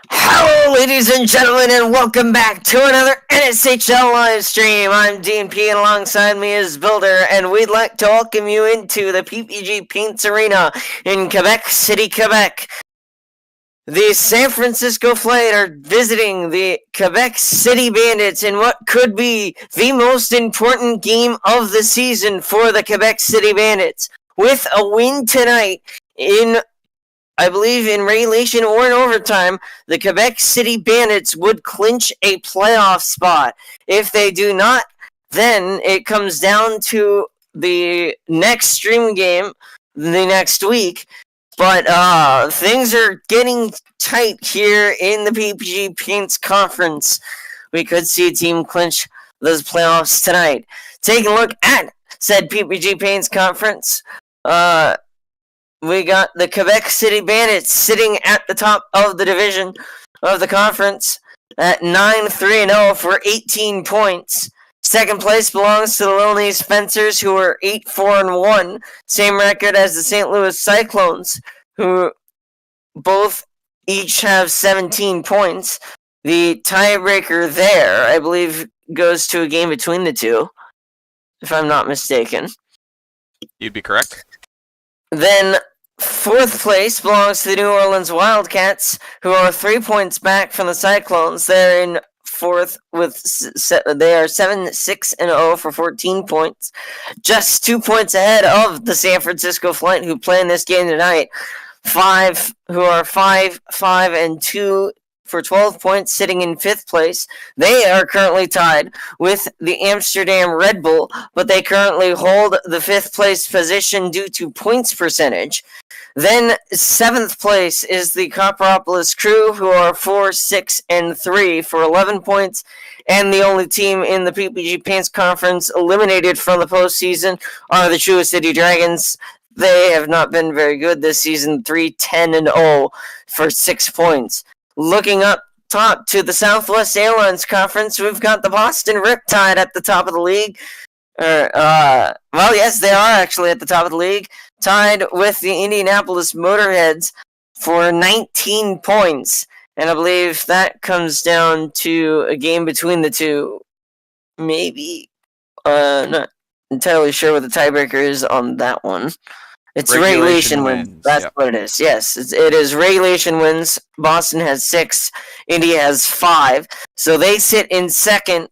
Hello, ladies and gentlemen, and welcome back to another NSHL live stream. I'm DNP, and alongside me is Builder, and we'd like to welcome you into the PPG Paints Arena in Quebec City, Quebec. The San Francisco Flight are visiting the Quebec City Bandits in what could be the most important game of the season for the Quebec City Bandits. With a win tonight I believe in regulation or in overtime, the Quebec City Bandits would clinch a playoff spot. If they do not, then it comes down to the next stream game the next week. But things are getting tight here in the PPG Paints Conference. We could see a team clinch those playoffs tonight. Taking a look at said PPG Paints Conference, we got the Quebec City Bandits sitting at the top of the division of the conference at 9-3-0 for 18 points. Second place belongs to the Little Knee Spencers, who are 8-4-1, same record as the St. Louis Cyclones, who both each have 17 points. The tiebreaker there, I believe, goes to a game between the two, if I'm not mistaken. You'd be correct. Then fourth place belongs to the New Orleans Wildcats, who are 3 points back from the Cyclones. They're in fourth they are 7-6-0 for 14 points, just 2 points ahead of the San Francisco Flight, who play in this game tonight. Who are 5-2 for 12 points, sitting in fifth place. They are currently tied with the Amsterdam Red Bull, but they currently hold the fifth place position due to points percentage. Then seventh place is the Copperopolis Crew, who are 4-6-3 for 11 points, and the only team in the PPG Paints Conference eliminated from the postseason are the Chua City Dragons. They have not been very good this season, 3-10-0 for 6 points. Looking up top to the Southwest Airlines Conference, we've got the Boston Riptide at the top of the league. Yes, they are actually at the top of the league, tied with the Indianapolis Motorheads for 19 points. And I believe that comes down to a game between the two. Maybe. Not entirely sure what the tiebreaker is on that one. It's regulation wins. That's what it is. Yes, it is regulation wins. Boston has 6. Indy has 5. So they sit in second.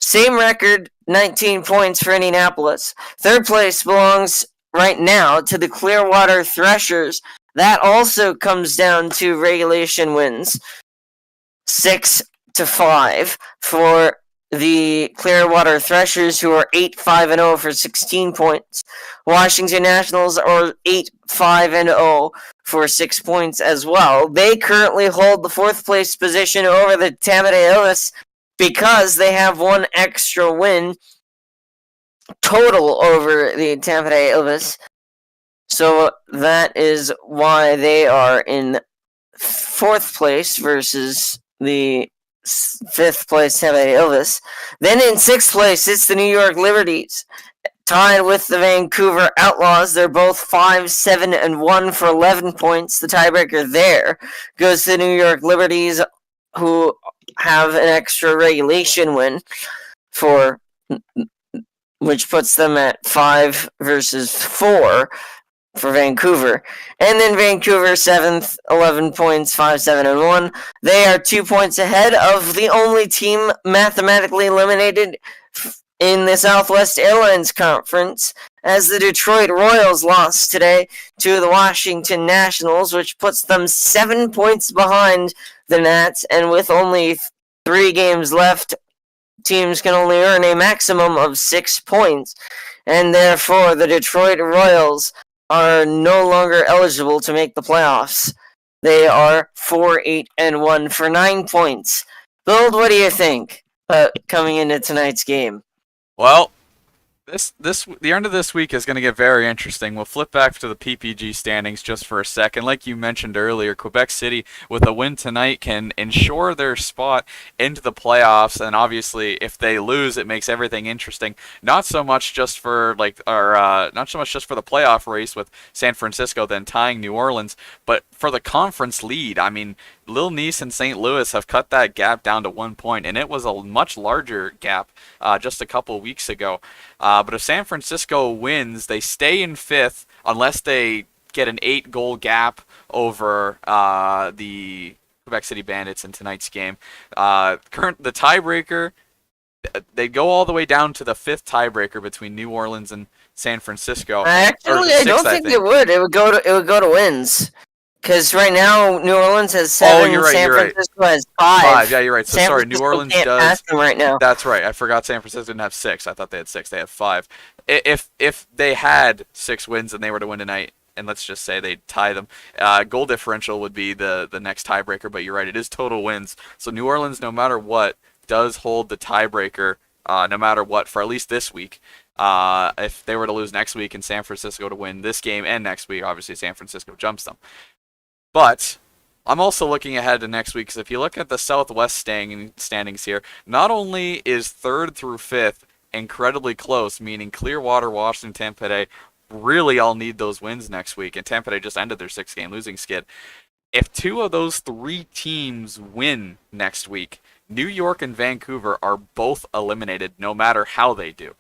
Same record, 19 points for Indianapolis. Third place belongs right now to the Clearwater Threshers. That also comes down to regulation wins. 6-5 for the Clearwater Threshers, who are 8-5-0 for 16 points. Washington Nationals are 8-5-0 for 6 points as well. They currently hold the fourth place position over the Tampa Bay Ilves because they have one extra win total over the Tampa Bay Ilves. So that is why they are in fourth place versus the fifth place Tampa Bay Ilves. Then in sixth place, it's the New York Liberties, tied with the Vancouver Outlaws. They're both 5-7-1 for 11 points. The tiebreaker there goes to the New York Liberties, who have an extra regulation win which puts them at 5 versus 4 for Vancouver. And then Vancouver 7th, 11 points, 5-7-1. They are 2 points ahead of the only team mathematically eliminated in the Southwest Airlines Conference, as the Detroit Royals lost today to the Washington Nationals, which puts them 7 points behind the Nats, and with only 3 games left, teams can only earn a maximum of 6 points, and therefore the Detroit Royals are no longer eligible to make the playoffs. They are 4-8-1 for 9 points. Build, what do you think coming into tonight's game? Well, the end of this week is going to get very interesting. We'll flip back to the PPG standings just for a second. Like you mentioned earlier, Quebec City, with a win tonight, can ensure their spot into the playoffs. And obviously, if they lose, it makes everything interesting. Not so much just for the playoff race with San Francisco then tying New Orleans, but for the conference lead. I mean, Lil Nice and St. Louis have cut that gap down to 1 point, and it was a much larger gap just a couple weeks ago. But if San Francisco wins, they stay in fifth unless they get an 8-goal gap over the Quebec City Bandits in tonight's game. The tiebreaker, they'd go all the way down to the fifth tiebreaker between New Orleans and San Francisco. Actually, I don't think it would. It would go to wins. Because right now, New Orleans has 7, you're right, San Francisco has 5. 5, yeah, you're right. So San sorry, New Francisco Orleans can't does. pass them right now. That's right. I forgot San Francisco didn't have 6. I thought they had 6. They have 5. If they had 6 wins and they were to win tonight, and let's just say they tie them, goal differential would be the next tiebreaker. But you're right, it is total wins. So New Orleans, no matter what, does hold the tiebreaker, no matter what, for at least this week. If they were to lose next week and San Francisco to win this game and next week, obviously San Francisco jumps them. But I'm also looking ahead to next week, because if you look at the Southwest standings here, not only is 3rd through 5th incredibly close, meaning Clearwater, Washington, Tampa Bay really all need those wins next week, and Tampa Bay just ended their 6-game losing skid. If 2 of those 3 teams win next week, New York and Vancouver are both eliminated no matter how they do.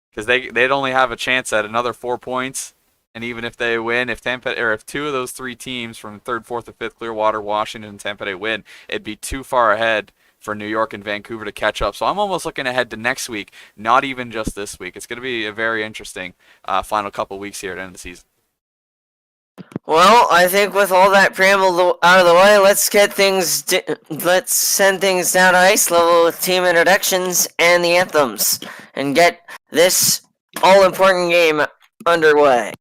Because they'd only have a chance at another 4 points. And even if they win, if 2 of those 3 teams from 3rd, 4th, and 5th, Clearwater, Washington, and Tampa Bay win, it'd be too far ahead for New York and Vancouver to catch up. So I'm almost looking ahead to next week, not even just this week. It's going to be a very interesting final couple weeks here at the end of the season. Well, I think with all that preamble out of the way, let's send things down to ice level with team introductions and the anthems, and get this all-important game underway.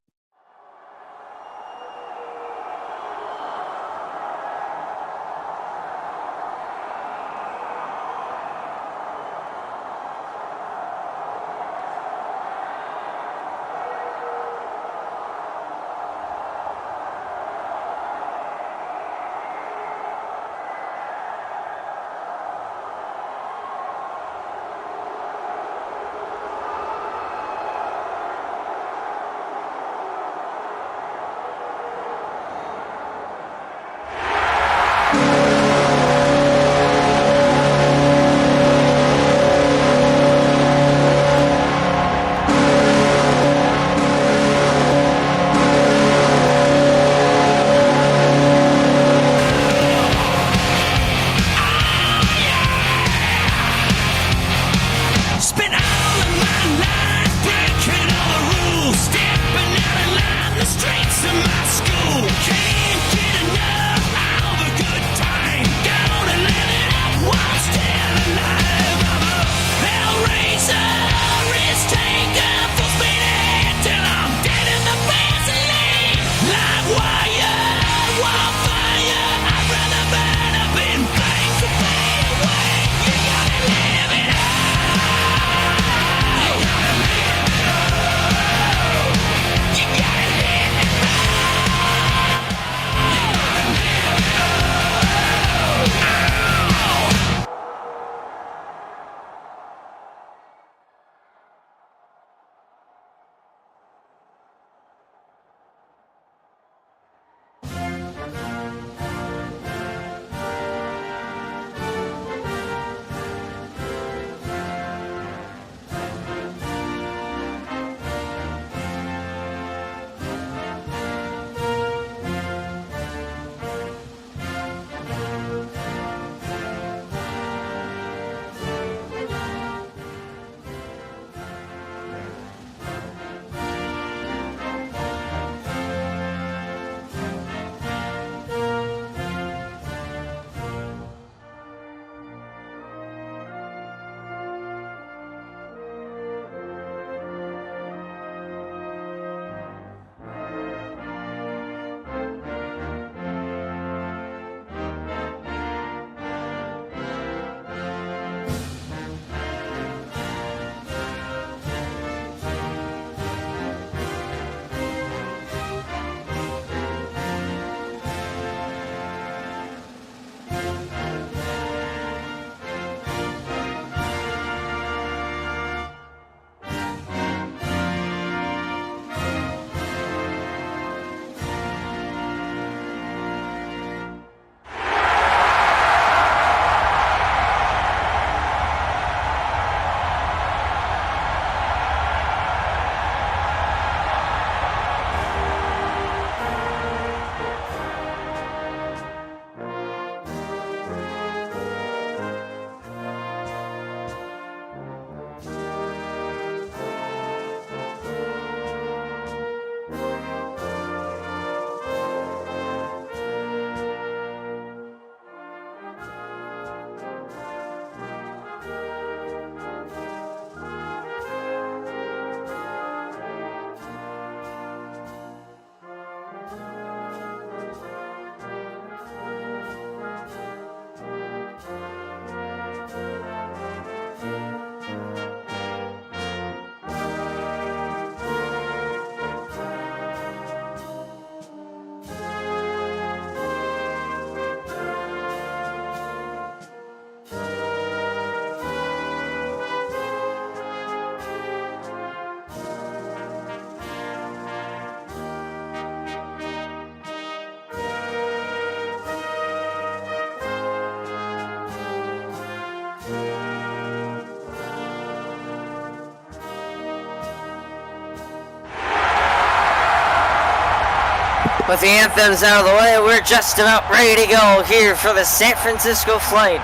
With the anthems out of the way, we're just about ready to go here for the San Francisco Flight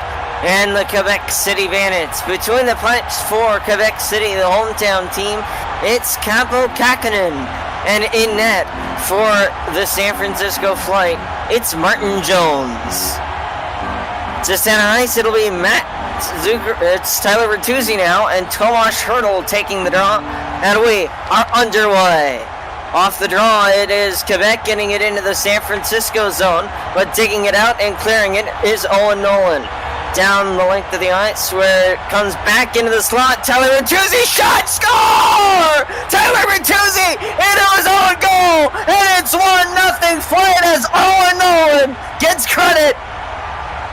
and the Quebec City Bandits. Between the pipes for Quebec City, the hometown team, it's Campo Kakkonen. And in net for the San Francisco Flight, it's Martin Jones. To center ice, it'll be Matt Zucker, it's Tyler Bertuzzi now, and Tomas Hertl taking the draw, and we are underway. Off the draw, it is Quebec getting it into the San Francisco zone, but digging it out and clearing it is Owen Nolan. Down the length of the ice, where it comes back into the slot, Tyler Bertuzzi, shot, score! Tyler Bertuzzi into his own goal, and it's 1-0 Flight as Owen Nolan gets credit.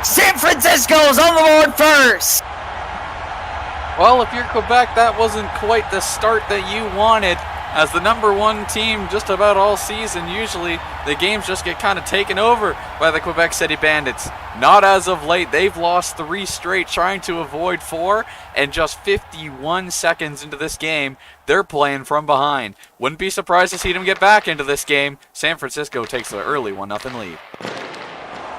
San Francisco's on the board first. Well, if you're Quebec, that wasn't quite the start that you wanted. As the number one team just about all season, usually the games just get kind of taken over by the Quebec City Bandits. Not as of late. They've lost 3 straight, trying to avoid 4, and just 51 seconds into this game, they're playing from behind. Wouldn't be surprised to see them get back into this game. San Francisco takes the early 1-0 lead.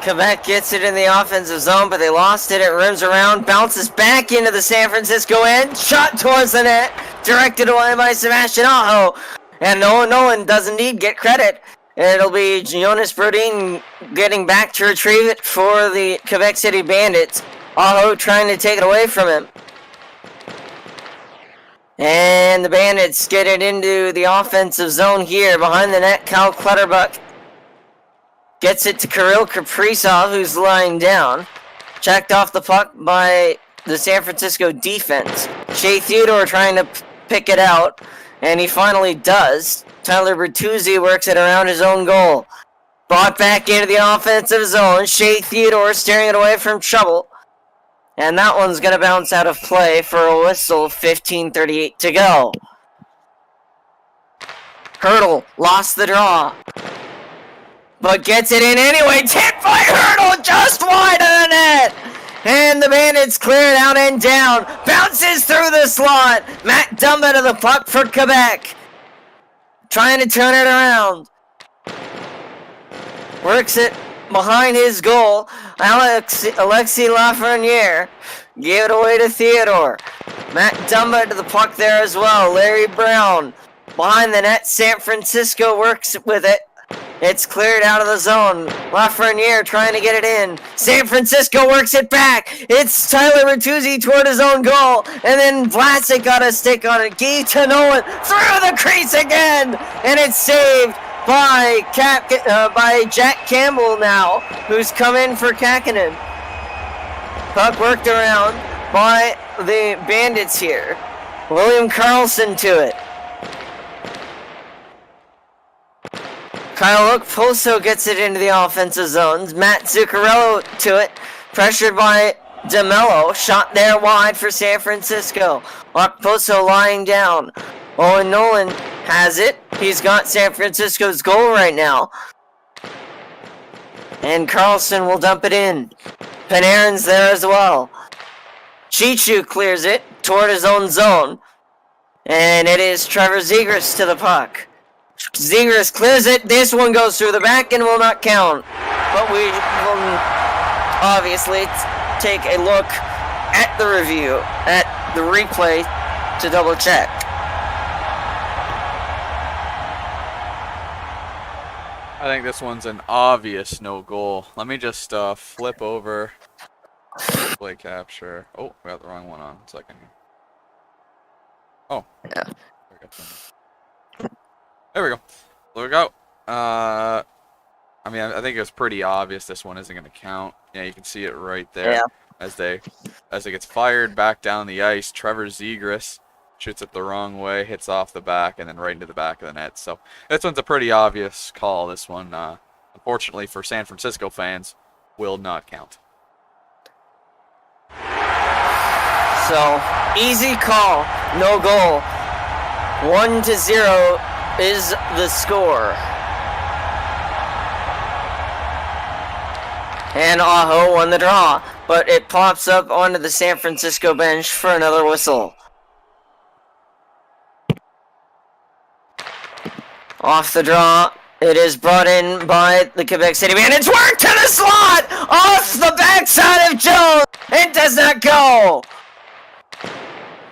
Quebec gets it in the offensive zone, but they lost it. It rims around, bounces back into the San Francisco end, shot towards the net, directed away by Sebastian Aho. And Owen Nolan does indeed get credit. It'll be Jonas Brodin getting back to retrieve it for the Quebec City Bandits. Aho trying to take it away from him. And the Bandits get it into the offensive zone here. Behind the net, Kyle Clutterbuck gets it to Kirill Kaprizov, who's lying down. Checked off the puck by the San Francisco defense. Shea Theodore trying to pick it out, and he finally does. Tyler Bertuzzi works it around his own goal. Brought back into the offensive zone. Shea Theodore steering it away from trouble. And that one's going to bounce out of play for a whistle. 15:38 to go. Hertl lost the draw, but gets it in anyway. Tipped by Hertl, just wide of the net. And the Bandits clear it out and down. Bounces through the slot. Matt Dumba to the puck for Quebec. Trying to turn it around. Works it behind his goal. Alexis Lafreniere gave it away to Theodore. Matt Dumba to the puck there as well. Larry Brown behind the net. San Francisco works with it. It's cleared out of the zone. Lafreniere trying to get it in. San Francisco works it back. It's Tyler Bertuzzi toward his own goal. And then Vlasic got a stick on it. Gave to Nolan. Through the crease again. And it's saved by Jack Campbell now, who's come in for Kakkonen. Puck worked around by the Bandits here. William Karlsson to it. Kyle Okposo gets it into the offensive zones. Matt Zuccarello to it. Pressured by DeMello. Shot there wide for San Francisco. Okposo lying down. Owen Nolan has it. He's got San Francisco's goal right now. And Karlsson will dump it in. Panarin's there as well. Chichu clears it toward his own zone. And it is Trevor Zegras to the puck. Zegras clears it. This one goes through the back and will not count. But we will obviously take a look at the review, at the replay, to double check. I think this one's an obvious no goal. Let me just flip over. Play capture. Oh, we got the wrong one on. 1 second. Oh. Yeah. There we go. There we go. I mean, I think it was pretty obvious this one isn't going to count. Yeah, you can see it right there. Yeah. As it gets fired back down the ice, Trevor Zegras shoots it the wrong way, hits off the back, and then right into the back of the net. So this one's a pretty obvious call. This one, unfortunately for San Francisco fans, will not count. So, easy call, no goal. 1-0 is the score. And Aho won the draw, but it pops up onto the San Francisco bench for another whistle. Off the draw, It is brought in by the Quebec City Bandits. Work to the slot! Off the backside of Jones! It does not go!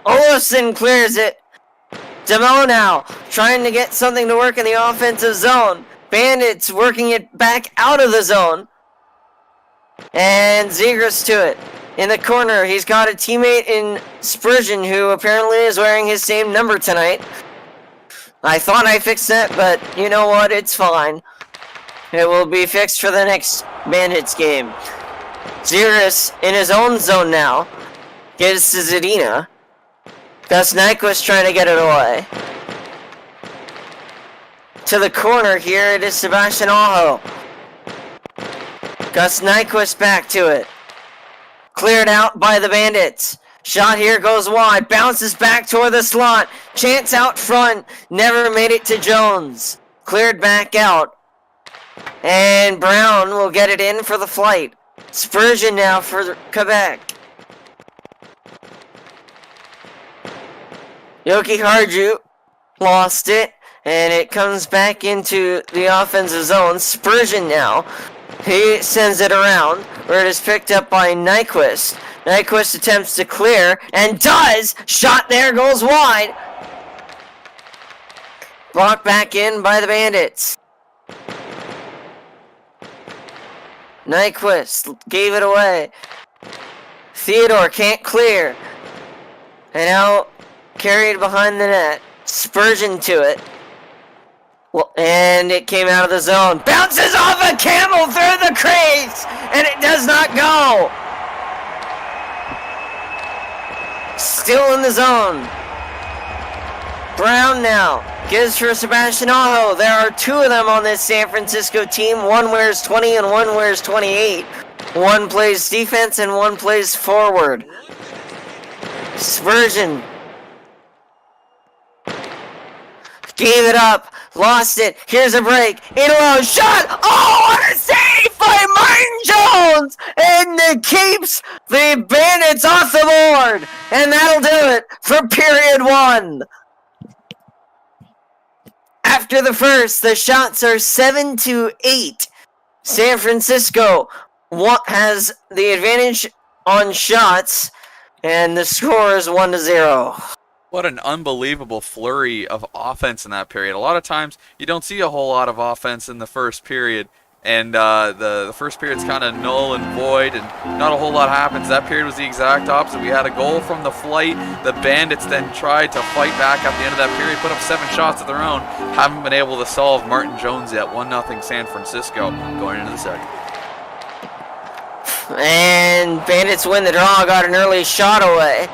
Olofsson clears it. Demo now, trying to get something to work in the offensive zone. Bandits working it back out of the zone. And Zegras to it. In the corner, he's got a teammate in Spurgeon who apparently is wearing his same number tonight. I thought I fixed it, but you know what? It's fine. It will be fixed for the next Bandits game. Zegras in his own zone now. Gives to Zadina. Gus Nyquist trying to get it away. To the corner here, it is Sebastian Aho. Gus Nyquist back to it. Cleared out by the Bandits. Shot here goes wide. Bounces back toward the slot. Chance out front. Never made it to Jones. Cleared back out. And Brown will get it in for the flight. Spurgeon now for Quebec. Yoki Harju lost it, and it comes back into the offensive zone. Spurgeon now. He sends it around, where it is picked up by Nyquist. Nyquist attempts to clear, and does! Shot there, goes wide. Brought back in by the Bandits. Nyquist gave it away. Theodore can't clear. And now carried behind the net. Spurgeon to it. Well, and it came out of the zone. Bounces off a camel through the crease! And it does not go! Still in the zone. Brown now. Gives for Sebastian Aho. There are two of them on this San Francisco team. One wears 20 and one wears 28. One plays defense and one plays forward. Spurgeon gave it up, lost it. Here's a break. In a row, shot! Oh, what a save by Martin Jones! And it keeps the Bandits off the board. And that'll do it for period one. After the first, the shots are 7-8. San Francisco has the advantage on shots, and the score is 1-0. What an unbelievable flurry of offense in that period. A lot of times, you don't see a whole lot of offense in the first period, and the first period's kind of null and void, and not a whole lot happens. That period was the exact opposite. We had a goal from the flight. The Bandits then tried to fight back at the end of that period, put up 7 shots of their own. Haven't been able to solve Martin Jones yet. 1-0 San Francisco going into the second. And Bandits win the draw, got an early shot away.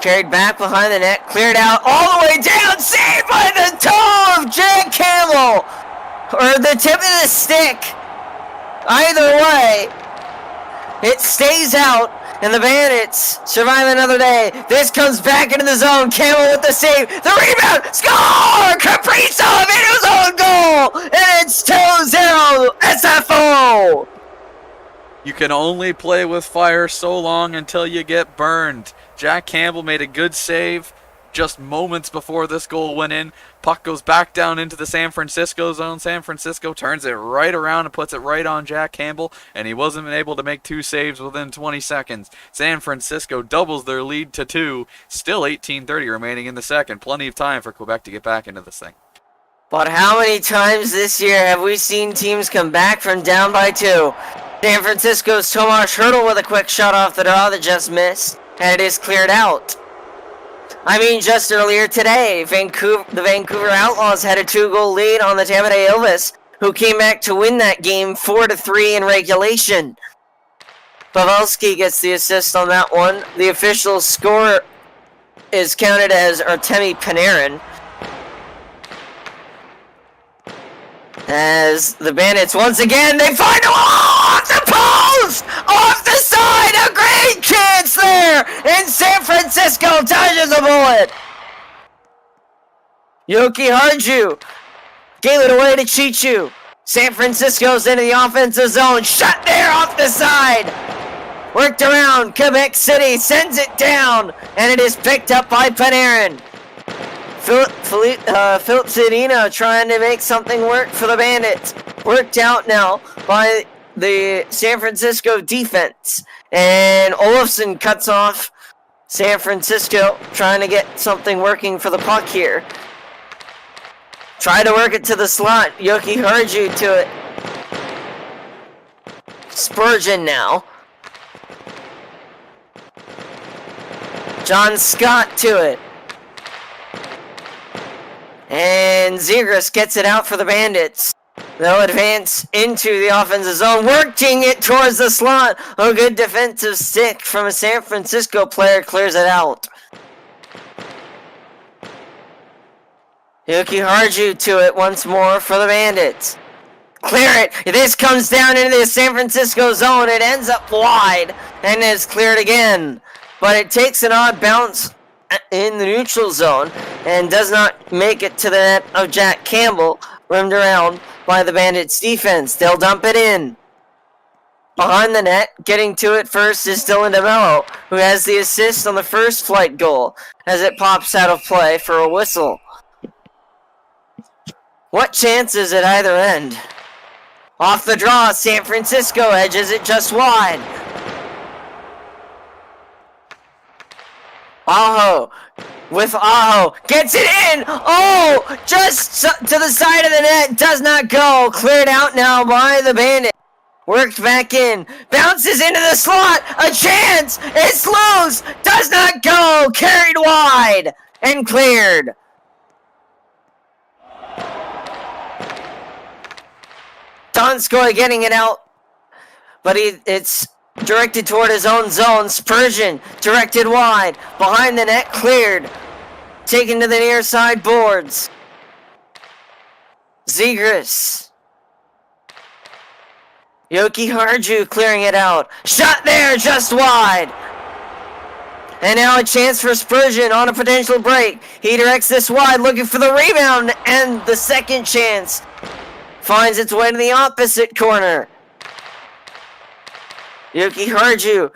Carried back behind the net, cleared out all the way down, saved by the toe of Jack Campbell! Or the tip of the stick. Either way, it stays out, and the Bandits survive another day. This comes back into the zone. Campbell with the save. The rebound. Score! Kaprizov in his own goal! And it's 2-0 SFO! You can only play with fire so long until you get burned. Jack Campbell made a good save just moments before this goal went in. Puck goes back down into the San Francisco zone. San Francisco turns it right around and puts it right on Jack Campbell, and he wasn't able to make 2 saves within 20 seconds. San Francisco doubles their lead to 2. Still 18:30 remaining in the second. Plenty of time for Quebec to get back into this thing. But how many times this year have we seen teams come back from down by 2? San Francisco's Tomas Hertl with a quick shot off the draw that just missed, and it is cleared out. I mean, just earlier today, the Vancouver Outlaws had a 2-goal lead on the Tampa Bay Elvis, who came back to win that game 4-3 in regulation. Pavelski gets the assist on that one. The official score is counted as Artemi Panarin. As the Bandits, once again, they find a off the post! Off the side! A great chance there! And San Francisco dodges a bullet! Yoki Harju gave it away to Chichu. San Francisco's into the offensive zone. Shot there off the side! Worked around. Quebec City sends it down. And it is picked up by Panarin. Philip Zadina trying to make something work for the Bandits. Worked out now by the San Francisco defense. And Olofsson cuts off San Francisco, trying to get something working for the puck here. Try to work it to the slot. Yoki Harju to it. Spurgeon now. John Scott to it. And Zegras gets it out for the Bandits. They'll advance into the offensive zone, working it towards the slot. A good defensive stick from a San Francisco player clears it out. Yuki Harju to it once more for the Bandits. Clear it. This comes down into the San Francisco zone. It ends up wide and is cleared again. But it takes an odd bounce in the neutral zone and does not make it to the net of Jack Campbell, rimmed around by the Bandits defense. They'll dump it in. Behind the net, getting to it first is Dylan DeMello, who has the assist on the first flight goal as it pops out of play for a whistle. What chances at either end? Off the draw, San Francisco edges it just wide. Aho, with Aho, gets it in! Oh, just to the side of the net, does not go. Cleared out now by the Bandit. Worked back in, bounces into the slot, a chance! It's loose, does not go. Carried wide and cleared. Donskoy getting it out, but it's directed toward his own zone. Spurgeon directed wide. Behind the net, cleared. Taken to the near side boards. Zegras. Yoki Harju clearing it out. Shot there, just wide. And now a chance for Spurgeon on a potential break. He directs this wide, looking for the rebound, and the second chance finds its way to the opposite corner. Yuki Harju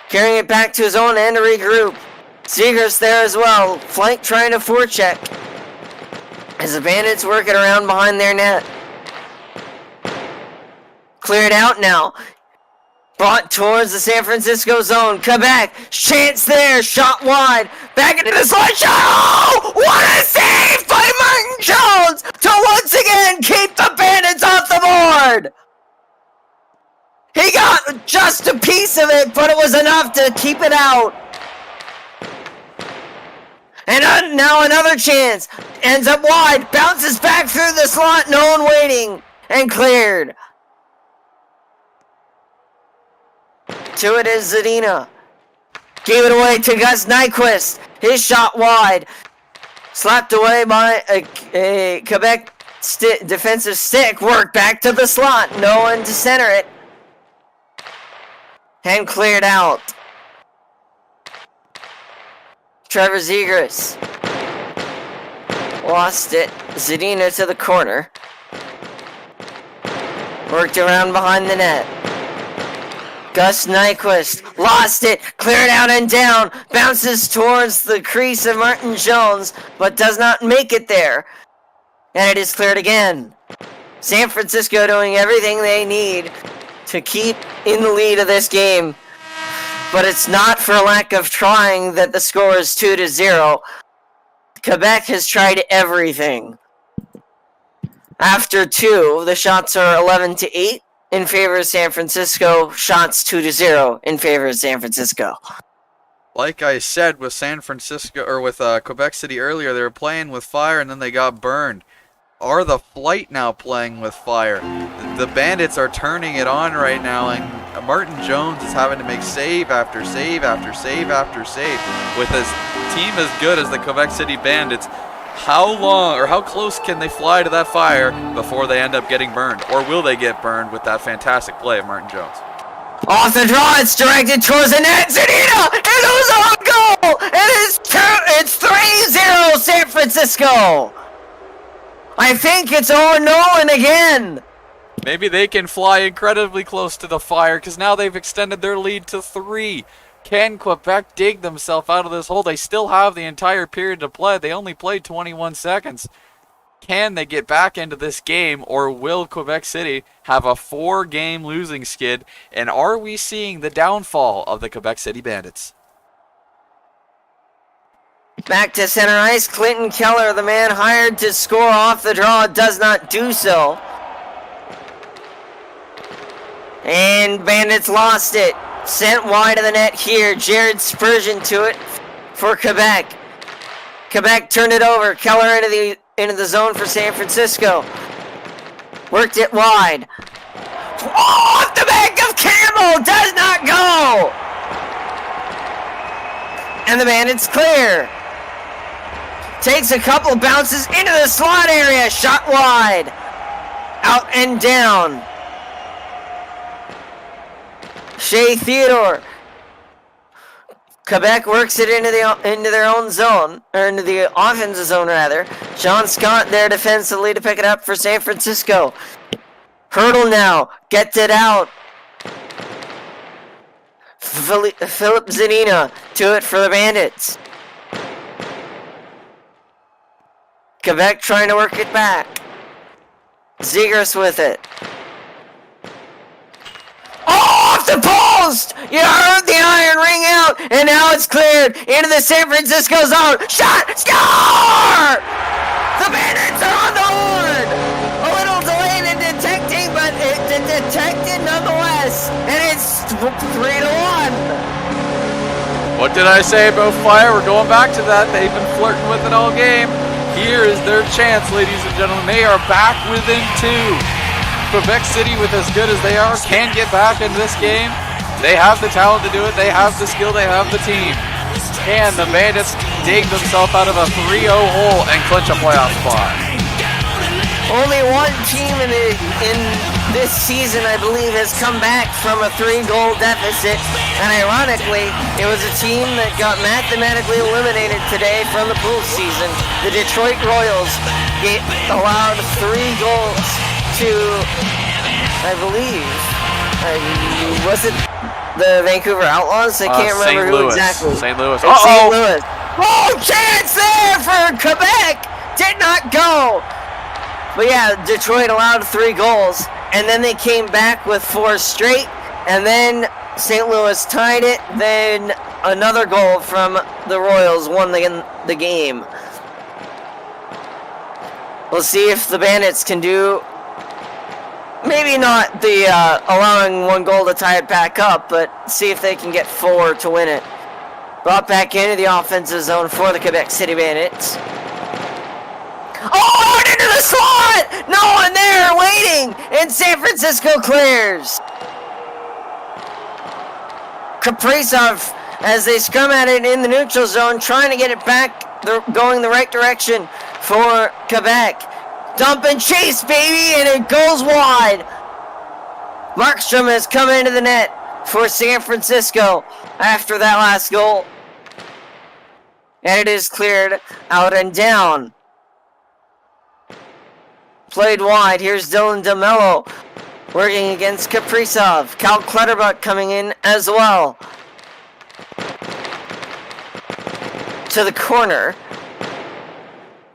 carrying it back to his own end to regroup. Zegras there as well. Flank trying to forecheck as the Bandits work it around behind their net. Cleared out now. Brought towards the San Francisco zone. Quebec. Chance there. Shot wide. Back into the slot shot. Oh! What a save by Martin Jones to once again keep the Bandits off the board. He got just a piece of it, but it was enough to keep it out. And now another chance. Ends up wide. Bounces back through the slot. No one waiting. And cleared. To it is Zadina. Gave it away to Gus Nyquist. His shot wide. Slapped away by a Quebec defensive stick. Worked back to the slot. No one to center it. And cleared out. Trevor Zegras. Lost it. Zadina to the corner. Worked around behind the net. Gus Nyquist lost it, cleared out and down, bounces towards the crease of Martin Jones, but does not make it there. And it is cleared again. San Francisco doing everything they need to keep in the lead of this game. But it's not for lack of trying that the score is 2-0. Quebec has tried everything. After two, the shots are 11-8. In favor of San Francisco, shots 2-0 in favor of San Francisco. Like I said with San Francisco or with Quebec City earlier, they were playing with fire and then they got burned. Are the Flight now playing with fire? The Bandits are turning it on right now, and Martin Jones is having to make save after save after save after save. With his team as good as the Quebec City Bandits, how long or how close can they fly to that fire before they end up getting burned? Or will they get burned with that fantastic play of Martin Jones? Off the draw, it's directed towards the net. Zadina! It was on goal! It's 3-0 San Francisco! I think it's Owen Nolan again! Maybe they can fly incredibly close to the fire because now they've extended their lead to 3. Can Quebec dig themselves out of this hole? They still have the entire period to play. They only played 21 seconds. Can they get back into this game, or will Quebec City have a 4-game losing skid? And are we seeing the downfall of the Quebec City Bandits? Back to center ice, Clinton Keller, the man hired to score off the draw, does not do so. And Bandits lost it. Sent wide of the net here. Jared Spurgeon to it for Quebec. Quebec turned it over. Keller into the zone for San Francisco. Worked it wide. Oh, off the back of Campbell! Does not go! And the Bandits clear. Takes a couple bounces into the slot area. Shot wide. Out and down. Shea Theodore. Quebec works it into their own zone, or into the offensive zone rather. John Scott there defensively to pick it up for San Francisco. Hurdle now, gets it out. Philip Zanina to it for the Bandits. Quebec trying to work it back. Zegers with it. Off the post! You heard the iron ring out, and now it's cleared into the San Francisco zone. Shot! Score! The Bandits are on the horn! A little delayed in detecting, but it detected nonetheless. And it's 3-1. What did I say about fire? We're going back to that. They've been flirting with it all game. Here is their chance, ladies and gentlemen. They are back within 2. Quebec City, with as good as they are, can get back in this game. They have the talent to do it. They have the skill. They have the team. Can the Bandits dig themselves out of a 3-0 hole and clinch a playoff spot? Only one team in this season, I believe, has come back from a 3-goal deficit. And ironically, it was a team that got mathematically eliminated today from the pool season. The Detroit Royals allowed 3 goals to, I believe, was it the Vancouver Outlaws? I can't remember who exactly. St. Louis. St. Louis. Oh, chance there for Quebec! Did not go! But yeah, Detroit allowed 3 goals, and then they came back with 4 straight, and then St. Louis tied it, then another goal from the Royals won the game. We'll see if the Bandits can do, maybe not the allowing 1 goal to tie it back up, but see if they can get 4 to win it. Brought back into the offensive zone for the Quebec City Bandits. Oh, into the slot! No one there waiting, and San Francisco clears. Kaprizov, as they scrum at it in the neutral zone, trying to get it back, going the right direction for Quebec. Dump and chase, baby, and it goes wide. Markstrom has come into the net for San Francisco after that last goal. And it is cleared out and down. Played wide. Here's Dylan DeMello working against Kaprizov. Cal Clutterbuck coming in as well. To the corner.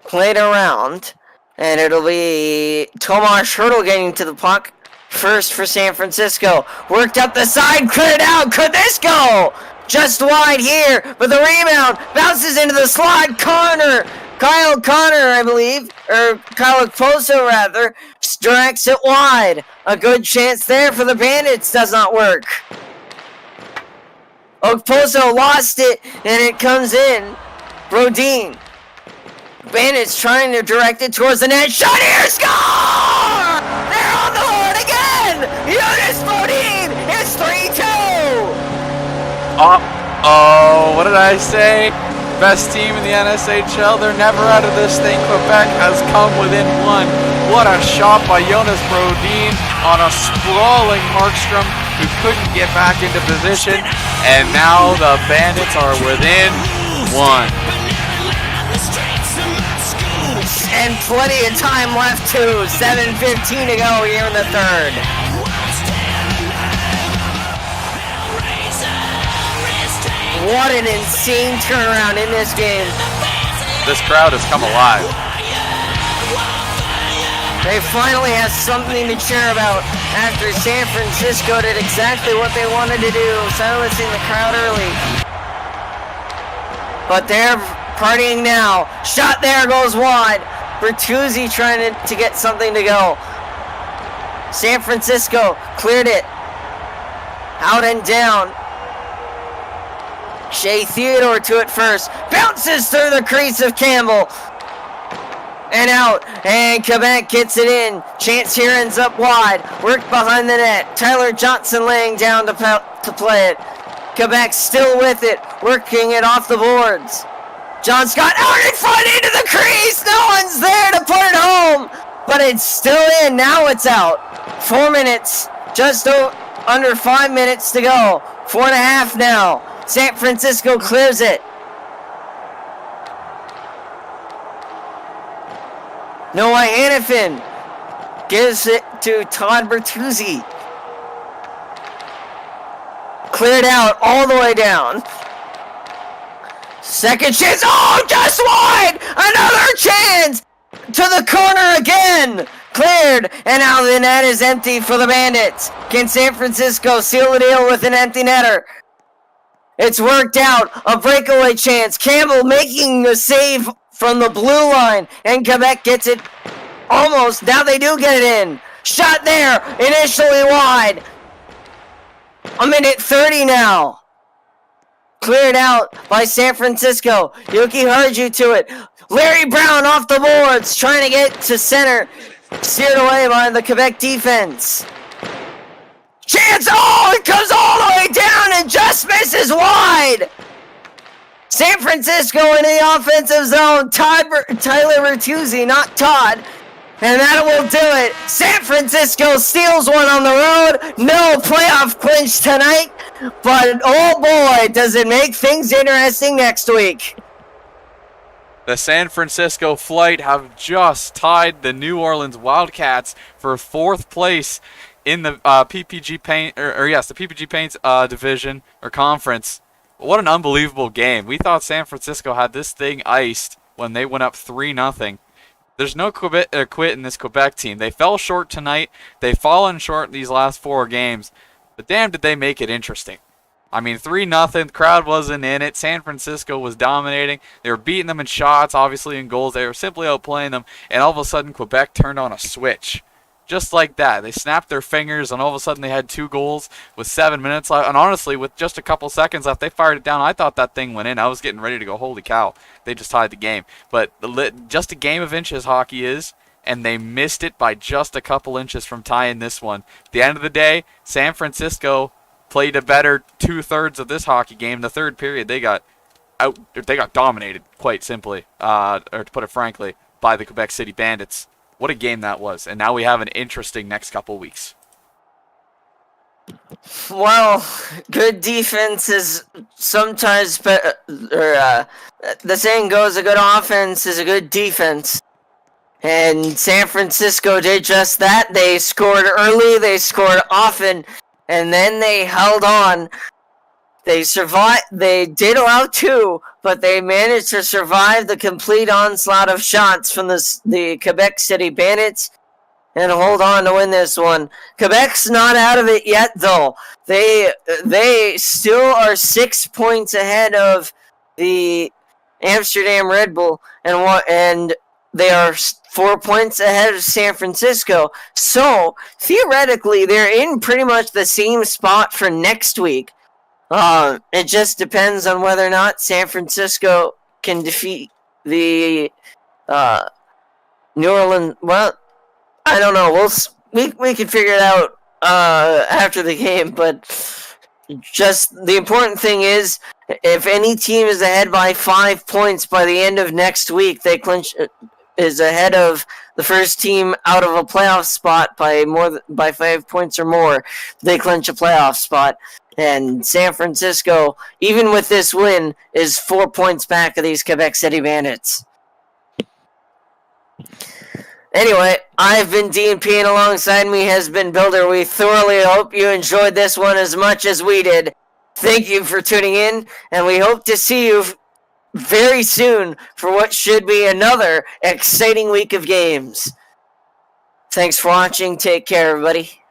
Played around. And it'll be Tomas Hurdle getting to the puck. First for San Francisco. Worked up the side. Cleared out. Could this go? Just wide here. But the rebound bounces into the slot corner. Kyle Connor, I believe, or Kyle Okposo rather, directs it wide. A good chance there for the Bandits, does not work. Okposo lost it, and it comes in. Brodin. Bandits trying to direct it towards the net. Shot here, score! They're on the horn again! Jonas Brodin! It's 3-2! Uh-oh, what did I say? Best team in the NSHL. They're never out of this thing. Quebec has come within 1. What a shot by Jonas Brodin on a sprawling Markstrom who couldn't get back into position. And now the Bandits are within 1. And plenty of time left too. 7:15 to go here in the third. What an insane turnaround in this game. This crowd has come alive. They finally have something to cheer about after San Francisco did exactly what they wanted to do, silencing the crowd early. But they're partying now. Shot there goes wide. Bertuzzi trying to get something to go. San Francisco cleared it. Out and down. Shea Theodore to it first. Bounces through the crease of Campbell. And out. And Quebec gets it in. Chance here ends up wide. Work behind the net. Tyler Johnson laying down to play it. Quebec still with it. Working it off the boards. John Scott out in front into the crease. No one's there to put it home. But it's still in. Now it's out. 4 minutes. Just under 5 minutes to go. 4.5 now. San Francisco clears it. Noah Hannafin gives it to Todd Bertuzzi. Cleared out all the way down. Second chance. Oh, just wide! Another chance! To the corner again! Cleared, and now the net is empty for the Bandits. Can San Francisco seal the deal with an empty netter? It's worked out. A breakaway chance. Campbell making the save from the blue line, and Quebec gets it almost. Now they do get it in. Shot there, initially wide. 1:30 now. Cleared out by San Francisco. Yuki Harju to it. Larry Brown off the boards, trying to get to center. Steered away by the Quebec defense. Chance, oh, it comes all the way down and just misses wide. San Francisco in the offensive zone. Tyler Bertuzzi, not Todd. And that will do it. San Francisco steals one on the road. No playoff clinch tonight. But, oh boy, does it make things interesting next week. The San Francisco Flight have just tied the New Orleans Wildcats for 4th place in the PPG Paint, the PPG Paints division or conference. What an unbelievable game. We thought San Francisco had this thing iced when they went up 3-0. There's no quit in this Quebec team. They fell short tonight. They've fallen short these last 4 games. But damn, did they make it interesting. I mean, 3-0, the crowd wasn't in it. San Francisco was dominating. They were beating them in shots, obviously in goals. They were simply outplaying them. And all of a sudden, Quebec turned on a switch. Just like that. They snapped their fingers, and all of a sudden they had 2 goals with 7 minutes left. And honestly, with just a couple seconds left, they fired it down. I thought that thing went in. I was getting ready to go, holy cow. They just tied the game. But just a game of inches hockey is, and they missed it by just a couple inches from tying this one. At the end of the day, San Francisco played a better 2/3 of this hockey game. The third period, they got dominated, quite simply, or to put it frankly, by the Quebec City Bandits. What a game that was. And now we have an interesting next couple weeks. Well, good defense is sometimes better. The saying goes, a good offense is a good defense. And San Francisco did just that. They scored early, they scored often, and then they held on. They survived. They did allow 2, but they managed to survive the complete onslaught of shots from the Quebec City Bandits and hold on to win this one. Quebec's not out of it yet, though. They still are 6 points ahead of the Amsterdam Red Bull, and they are 4 points ahead of San Francisco. So theoretically, they're in pretty much the same spot for next week. It just depends on whether or not San Francisco can defeat the New Orleans. Well, I don't know. We can figure it out after the game. But just the important thing is, if any team is ahead by 5 points by the end of next week, they is ahead of the first team out of a playoff spot by 5 points or more. They clinch a playoff spot. And San Francisco, even with this win, is 4 points back of these Quebec City Bandits. Anyway, I've been DNP, and alongside me has been Builder. We thoroughly hope you enjoyed this one as much as we did. Thank you for tuning in, and we hope to see you very soon for what should be another exciting week of games. Thanks for watching. Take care, everybody.